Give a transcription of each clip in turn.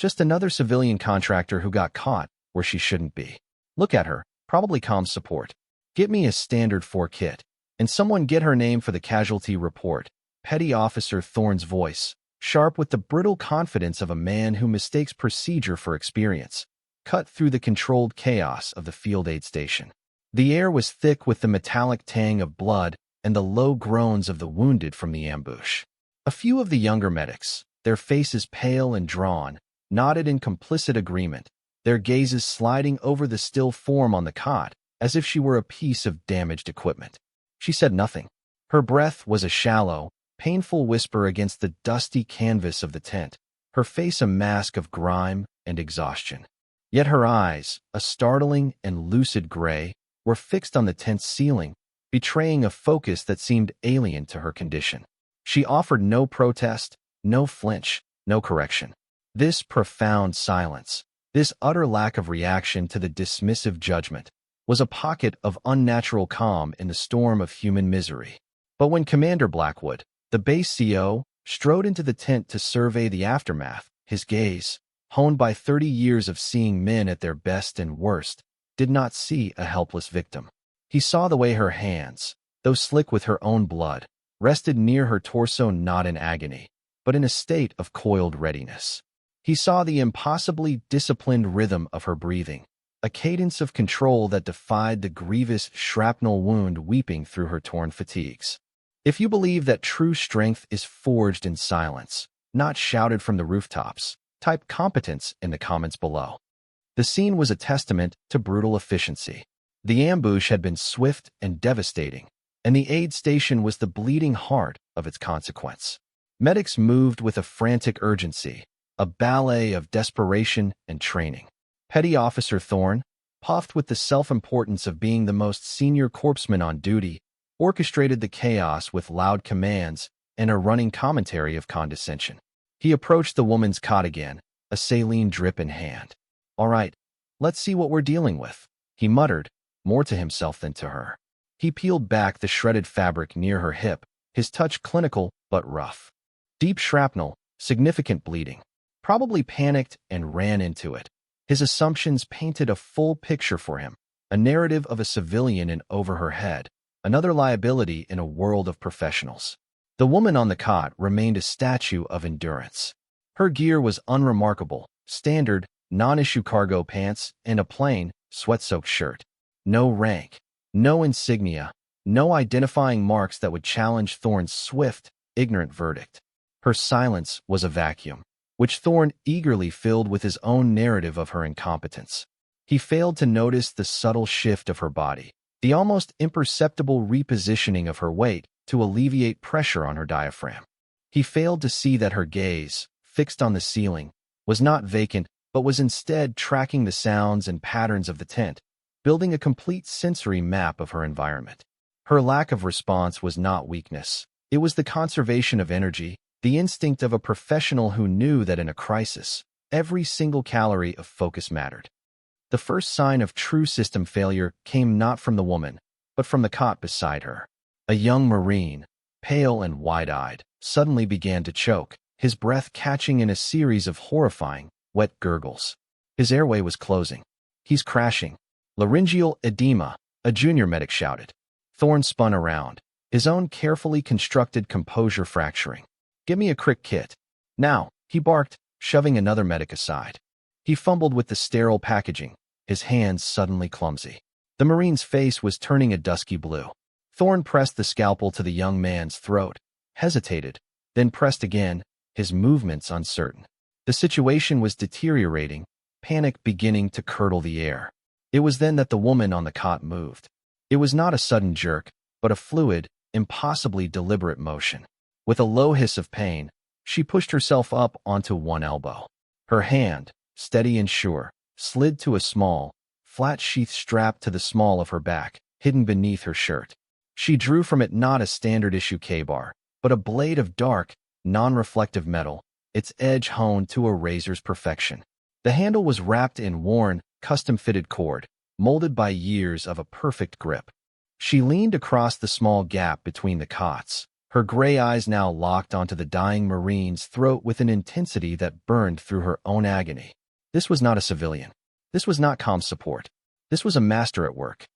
Just another civilian contractor who got caught where she shouldn't be. Look at her, probably comm support. Get me a standard 4 kit. And someone get her name for the casualty report. Petty Officer Thorne's voice, sharp with the brittle confidence of a man who mistakes procedure for experience, cut through the controlled chaos of the field aid station. The air was thick with the metallic tang of blood and the low groans of the wounded from the ambush. A few of the younger medics, their faces pale and drawn, nodded in complicit agreement, their gazes sliding over the still form on the cot as if she were a piece of damaged equipment. She said nothing. Her breath was a shallow, painful whisper against the dusty canvas of the tent, her face a mask of grime and exhaustion. Yet her eyes, a startling and lucid gray, were fixed on the tent's ceiling, betraying a focus that seemed alien to her condition. She offered no protest, no flinch, no correction. This profound silence, this utter lack of reaction to the dismissive judgment, was a pocket of unnatural calm in the storm of human misery. But when Commander Blackwood, the base CO, strode into the tent to survey the aftermath, his gaze, honed by 30 years of seeing men at their best and worst, did not see a helpless victim. He saw the way her hands, though slick with her own blood, rested near her torso not in agony, but in a state of coiled readiness. He saw the impossibly disciplined rhythm of her breathing, a cadence of control that defied the grievous shrapnel wound weeping through her torn fatigues. If you believe that true strength is forged in silence, not shouted from the rooftops, type competence in the comments below. The scene was a testament to brutal efficiency. The ambush had been swift and devastating, and the aid station was the bleeding heart of its consequence. Medics moved with a frantic urgency, a ballet of desperation and training. Petty Officer Thorne, puffed with the self-importance of being the most senior corpsman on duty, orchestrated the chaos with loud commands and a running commentary of condescension. He approached the woman's cot again, a saline drip in hand. "All right, let's see what we're dealing with," he muttered, more to himself than to her. He peeled back the shredded fabric near her hip, his touch clinical but rough. Deep shrapnel, significant bleeding. Probably panicked and ran into it. His assumptions painted a full picture for him, a narrative of a civilian in over her head, another liability in a world of professionals. The woman on the cot remained a statue of endurance. Her gear was unremarkable, standard, non-issue cargo pants and a plain, sweat-soaked shirt. No rank, no insignia, no identifying marks that would challenge Thorne's swift, ignorant verdict. Her silence was a vacuum, which Thorne eagerly filled with his own narrative of her incompetence. He failed to notice the subtle shift of her body, the almost imperceptible repositioning of her weight to alleviate pressure on her diaphragm. He failed to see that her gaze, fixed on the ceiling, was not vacant but was instead tracking the sounds and patterns of the tent, building a complete sensory map of her environment. Her lack of response was not weakness. It was the conservation of energy, the instinct of a professional who knew that in a crisis, every single calorie of focus mattered. The first sign of true system failure came not from the woman, but from the cot beside her. A young Marine, pale and wide-eyed, suddenly began to choke, his breath catching in a series of horrifying, wet gurgles. His airway was closing. "He's crashing. Laryngeal edema," a junior medic shouted. Thorne spun around, his own carefully constructed composure fracturing. "Give me a crick kit. Now," he barked, shoving another medic aside. He fumbled with the sterile packaging, his hands suddenly clumsy. The Marine's face was turning a dusky blue. Thorne pressed the scalpel to the young man's throat, hesitated, then pressed again, his movements uncertain. The situation was deteriorating, panic beginning to curdle the air. It was then that the woman on the cot moved. It was not a sudden jerk, but a fluid, impossibly deliberate motion. With a low hiss of pain, she pushed herself up onto one elbow. Her hand, steady and sure, slid to a small, flat-sheath strap to the small of her back, hidden beneath her shirt. She drew from it not a standard-issue K-bar, but a blade of dark, non-reflective metal, its edge honed to a razor's perfection. The handle was wrapped in worn, custom-fitted cord, molded by years of a perfect grip. She leaned across the small gap between the cots, her gray eyes now locked onto the dying Marine's throat with an intensity that burned through her own agony. This was not a civilian. This was not comm support. This was a master at work.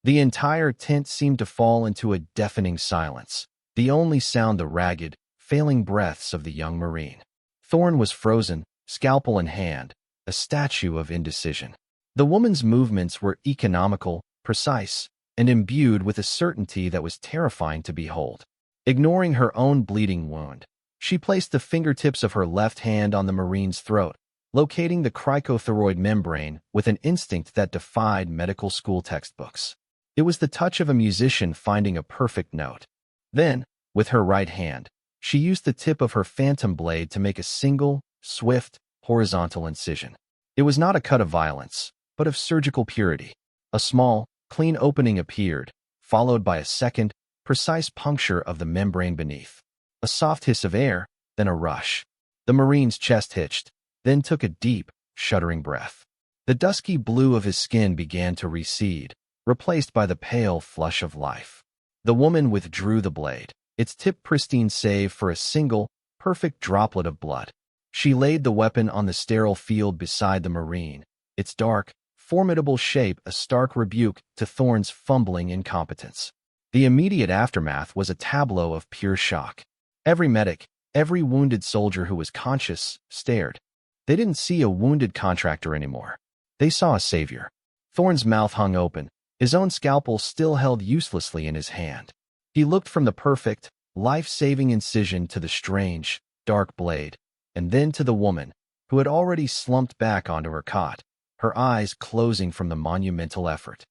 The entire tent seemed to fall into a deafening silence, the only sound the ragged, failing breaths of the young Marine. Thorne was frozen, scalpel in hand, a statue of indecision. The woman's movements were economical, precise, and imbued with a certainty that was terrifying to behold. Ignoring her own bleeding wound, she placed the fingertips of her left hand on the Marine's throat, locating the cricothyroid membrane with an instinct that defied medical school textbooks. It was the touch of a musician finding a perfect note. Then, with her right hand, she used the tip of her phantom blade to make a single, swift, horizontal incision. It was not a cut of violence, but of surgical purity. A small, clean opening appeared, followed by a second, precise puncture of the membrane beneath. A soft hiss of air, then a rush. The Marine's chest hitched, then took a deep, shuddering breath. The dusky blue of his skin began to recede, replaced by the pale flush of life. The woman withdrew the blade, its tip pristine save for a single, perfect droplet of blood. She laid the weapon on the sterile field beside the Marine, its dark, formidable shape a stark rebuke to Thorne's fumbling incompetence. The immediate aftermath was a tableau of pure shock. Every medic, every wounded soldier who was conscious, stared. They didn't see a wounded contractor anymore. They saw a savior. Thorne's mouth hung open, his own scalpel still held uselessly in his hand. He looked from the perfect, life-saving incision to the strange, dark blade, and then to the woman, who had already slumped back onto her cot, her eyes closing from the monumental effort.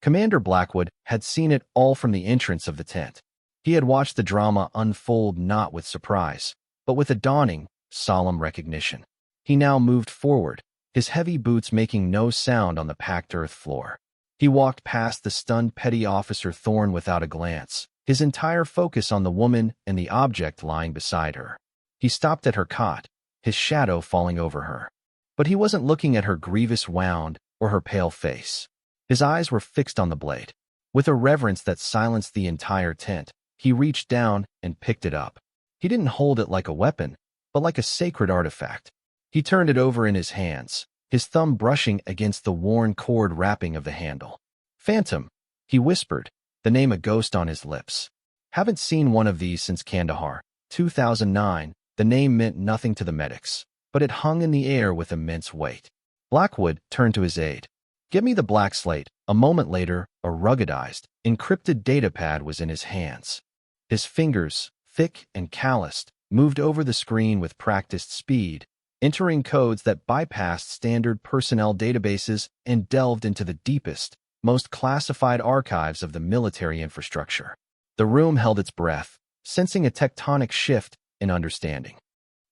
Commander Blackwood had seen it all from the entrance of the tent. He had watched the drama unfold not with surprise, but with a dawning, solemn recognition. He now moved forward, his heavy boots making no sound on the packed earth floor. He walked past the stunned petty officer Thorne without a glance, his entire focus on the woman and the object lying beside her. He stopped at her cot, his shadow falling over her. But he wasn't looking at her grievous wound or her pale face. His eyes were fixed on the blade. With a reverence that silenced the entire tent, he reached down and picked it up. He didn't hold it like a weapon, but like a sacred artifact. He turned it over in his hands, his thumb brushing against the worn cord wrapping of the handle. "Phantom," he whispered, the name a ghost on his lips. "Haven't seen one of these since Kandahar, 2009. The name meant nothing to the medics, but it hung in the air with immense weight. Blackwood turned to his aide. "Get me the black slate." A moment later, a ruggedized, encrypted datapad was in his hands. His fingers, thick and calloused, moved over the screen with practiced speed, entering codes that bypassed standard personnel databases and delved into the deepest, most classified archives of the military infrastructure. The room held its breath, sensing a tectonic shift in understanding.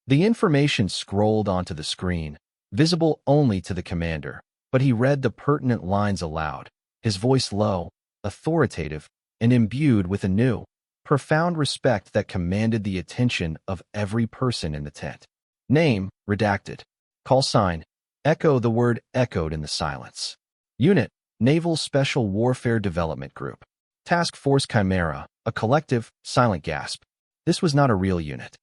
The information scrolled onto the screen, visible only to the commander, but he read the pertinent lines aloud, his voice low, authoritative, and imbued with a new, profound respect that commanded the attention of every person in the tent. Name, redacted. Call sign, Echo. The word echoed in the silence. Unit, Naval Special Warfare Development Group. Task Force Chimera, a collective, silent gasp. This was not a real unit.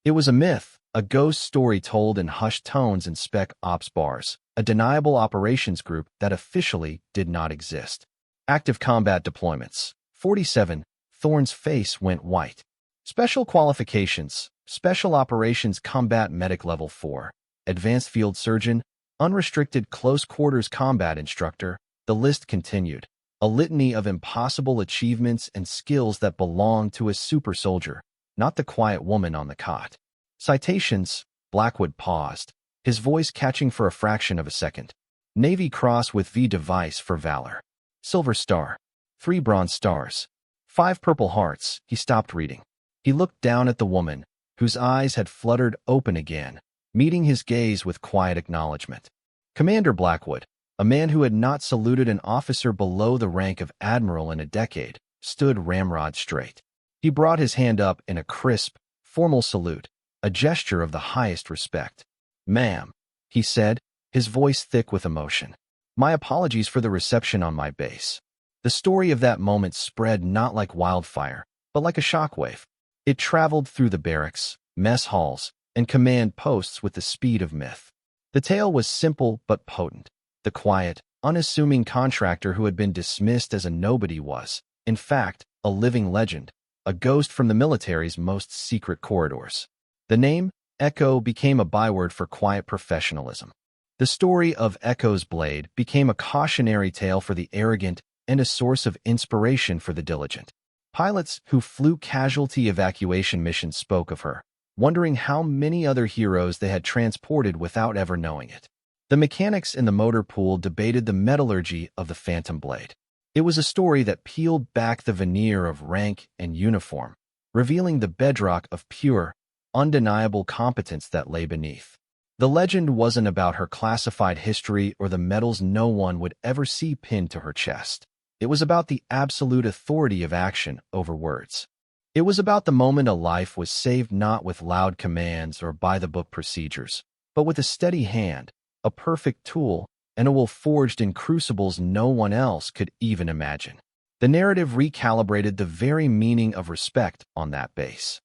It was a myth, a ghost story told in hushed tones and spec ops bars, a deniable operations group that officially did not exist. Active combat deployments. 47. Thorne's face went white. Special qualifications. Special Operations Combat Medic Level 4, Advanced Field Surgeon, Unrestricted Close Quarters Combat Instructor. The list continued, a litany of impossible achievements and skills that belonged to a super soldier, not the quiet woman on the cot. Citations. Blackwood paused, his voice catching for a fraction of a second. Navy Cross with V device for valor. Silver Star. 3 bronze stars. 5 purple hearts. He stopped reading. He looked down at the woman, whose eyes had fluttered open again, meeting his gaze with quiet acknowledgement. Commander Blackwood, a man who had not saluted an officer below the rank of admiral in a decade, stood ramrod straight. He brought his hand up in a crisp, formal salute, a gesture of the highest respect. "Ma'am," he said, his voice thick with emotion. "My apologies for the reception on my base." The story of that moment spread not like wildfire, but like a shockwave. It traveled through the barracks, mess halls, and command posts with the speed of myth. The tale was simple but potent. The quiet, unassuming contractor who had been dismissed as a nobody was, in fact, a living legend, a ghost from the military's most secret corridors. The name, Echo, became a byword for quiet professionalism. The story of Echo's blade became a cautionary tale for the arrogant and a source of inspiration for the diligent. Pilots who flew casualty evacuation missions spoke of her, wondering how many other heroes they had transported without ever knowing it. The mechanics in the motor pool debated the metallurgy of the phantom blade. It was a story that peeled back the veneer of rank and uniform, revealing the bedrock of pure, undeniable competence that lay beneath. The legend wasn't about her classified history or the medals no one would ever see pinned to her chest. It was about the absolute authority of action over words. It was about the moment a life was saved not with loud commands or by-the-book procedures, but with a steady hand, a perfect tool, and a will forged in crucibles no one else could even imagine. The narrative recalibrated the very meaning of respect on that base.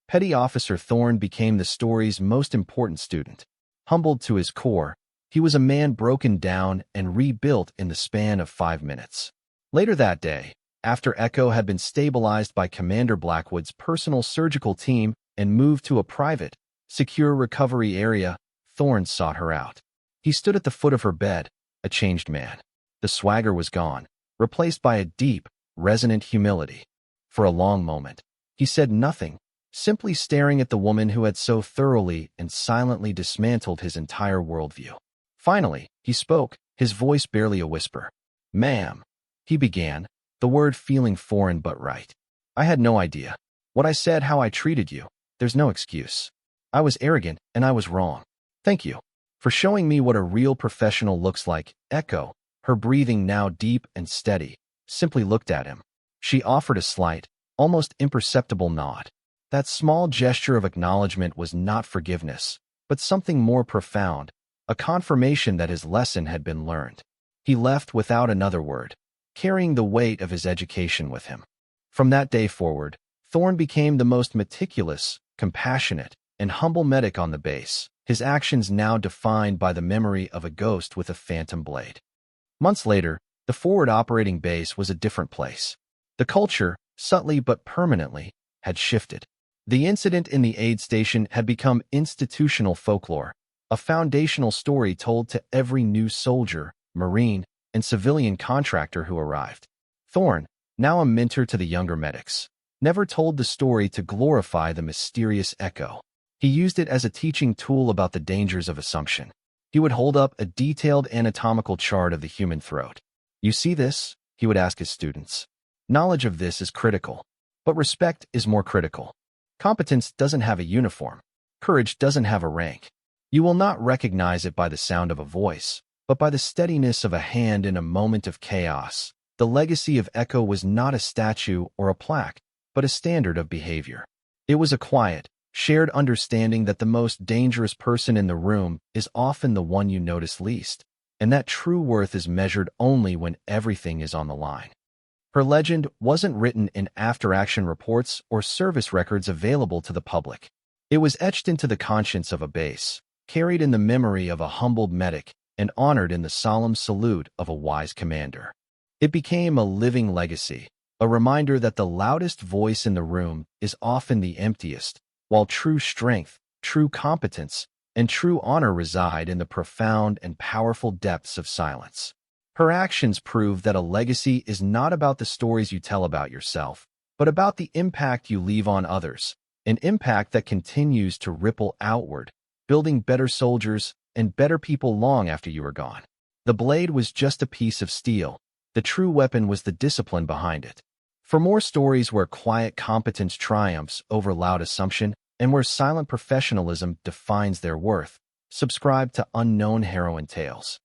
Petty Officer Thorne became the story's most important student. Humbled to his core, he was a man broken down and rebuilt in the span of 5 minutes. Later that day, after Echo had been stabilized by Commander Blackwood's personal surgical team and moved to a private, secure recovery area, Thorne sought her out. He stood at the foot of her bed, a changed man. The swagger was gone, replaced by a deep, resonant humility. For a long moment, he said nothing, simply staring at the woman who had so thoroughly and silently dismantled his entire worldview. Finally, he spoke, his voice barely a whisper. "Ma'am," he began, the word feeling foreign but right. "I had no idea. What I said, how I treated you, there's no excuse. I was arrogant and I was wrong. Thank you for showing me what a real professional looks like." Echo, her breathing now deep and steady, simply looked at him. She offered a slight, almost imperceptible nod. That small gesture of acknowledgement was not forgiveness, but something more profound, a confirmation that his lesson had been learned. He left without another word, carrying the weight of his education with him. From that day forward, Thorne became the most meticulous, compassionate, and humble medic on the base, his actions now defined by the memory of a ghost with a phantom blade. Months later, the forward operating base was a different place. The culture, subtly but permanently, had shifted. The incident in the aid station had become institutional folklore, a foundational story told to every new soldier, Marine, and civilian contractor who arrived. Thorne, now a mentor to the younger medics, never told the story to glorify the mysterious Echo. He used it as a teaching tool about the dangers of assumption. He would hold up a detailed anatomical chart of the human throat. "You see this?" he would ask his students. "Knowledge of this is critical, but respect is more critical. Competence doesn't have a uniform. Courage doesn't have a rank. You will not recognize it by the sound of a voice, but by the steadiness of a hand in a moment of chaos." The legacy of Echo was not a statue or a plaque, but a standard of behavior. It was a quiet, shared understanding that the most dangerous person in the room is often the one you notice least, and that true worth is measured only when everything is on the line. Her legend wasn't written in after-action reports or service records available to the public. It was etched into the conscience of a base, carried in the memory of a humbled medic, and honored in the solemn salute of a wise commander. It became a living legacy, a reminder that the loudest voice in the room is often the emptiest, while true strength, true competence, and true honor reside in the profound and powerful depths of silence. Her actions prove that a legacy is not about the stories you tell about yourself, but about the impact you leave on others, an impact that continues to ripple outward, building better soldiers and better people long after you are gone. The blade was just a piece of steel. The true weapon was the discipline behind it. For more stories where quiet competence triumphs over loud assumption and where silent professionalism defines their worth, subscribe to Unknown Heroine Tales.